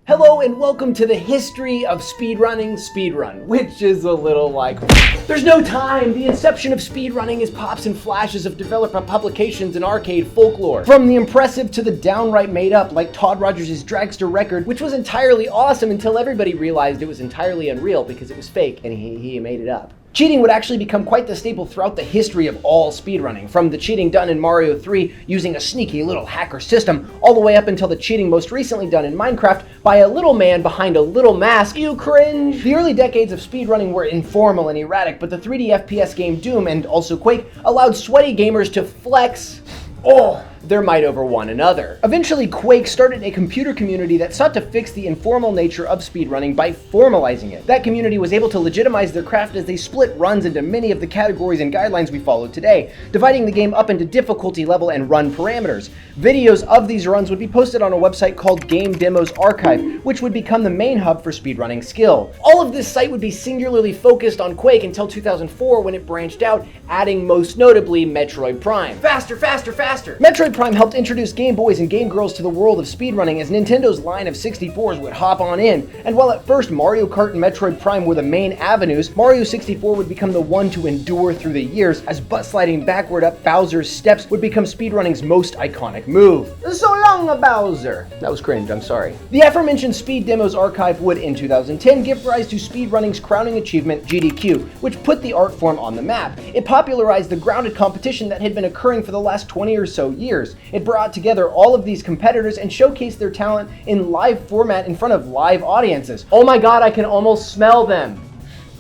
Hello and welcome to the history of speedrunning speedrun, which is a little like, there's no time! The inception of speedrunning is pops and flashes of developer publications and arcade folklore. From the impressive to the downright made up, like Todd Rogers' Dragster record, which was entirely awesome until everybody realized it was entirely unreal because it was fake and he made it up. Cheating would actually become quite the staple throughout the history of all speedrunning, from the cheating done in Mario 3 using a sneaky little hacker system, all the way up until the cheating most recently done in Minecraft by a little man behind a little mask. You cringe! The early decades of speedrunning were informal and erratic, but the 3D FPS game Doom, and also Quake, allowed sweaty gamers to flex their might over one another. Eventually, Quake started a computer community that sought to fix the informal nature of speedrunning by formalizing it. That community was able to legitimize their craft as they split runs into many of the categories and guidelines we follow today, dividing the game up into difficulty level and run parameters. Videos of these runs would be posted on a website called Game Demos Archive, which would become the main hub for speedrunning skill. All of this site would be singularly focused on Quake until 2004, when it branched out, adding most notably Metroid Prime. Faster, faster, faster! Metroid Prime helped introduce Game Boys and Game Girls to the world of speedrunning as Nintendo's line of 64s would hop on in. And while at first Mario Kart and Metroid Prime were the main avenues, Mario 64 would become the one to endure through the years, as butt sliding backward up Bowser's steps would become speedrunning's most iconic move. So long, Bowser! That was cringe, I'm sorry. The aforementioned Speed Demos Archive would, in 2010, give rise to speedrunning's crowning achievement, GDQ, which put the art form on the map. It popularized the grounded competition that had been occurring for the last 20 or so years. It brought together all of these competitors and showcased their talent in live format in front of live audiences. Oh my god, I can almost smell them.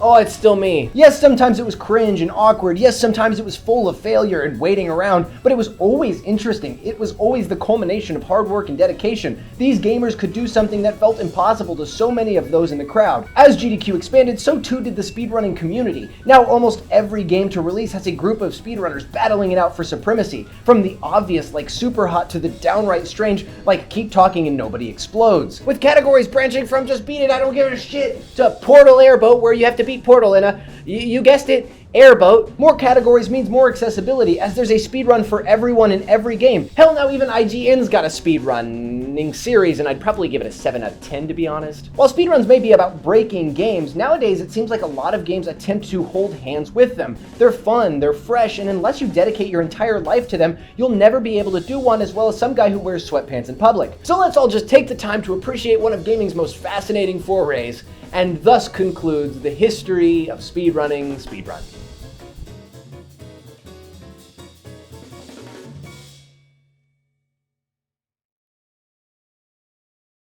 Oh, it's still me. Yes, sometimes it was cringe and awkward. Yes, sometimes it was full of failure and waiting around, but it was always interesting. It was always the culmination of hard work and dedication. These gamers could do something that felt impossible to so many of those in the crowd. As GDQ expanded, so too did the speedrunning community. Now almost every game to release has a group of speedrunners battling it out for supremacy. From the obvious like Super Hot to the downright strange like Keep Talking and Nobody Explodes. With categories branching from just beat it, I don't give a shit, to Portal Airboat where you have to beat Portal in a, you guessed it, airboat. More categories means more accessibility, as there's a speedrun for everyone in every game. Hell, now even IGN's got a speedrunning series, and I'd probably give it a 7 out of 10 to be honest. While speedruns may be about breaking games, nowadays it seems like a lot of games attempt to hold hands with them. They're fun, they're fresh, and unless you dedicate your entire life to them, you'll never be able to do one as well as some guy who wears sweatpants in public. So let's all just take the time to appreciate one of gaming's most fascinating forays, and thus concludes the history of speedrunning speedrun.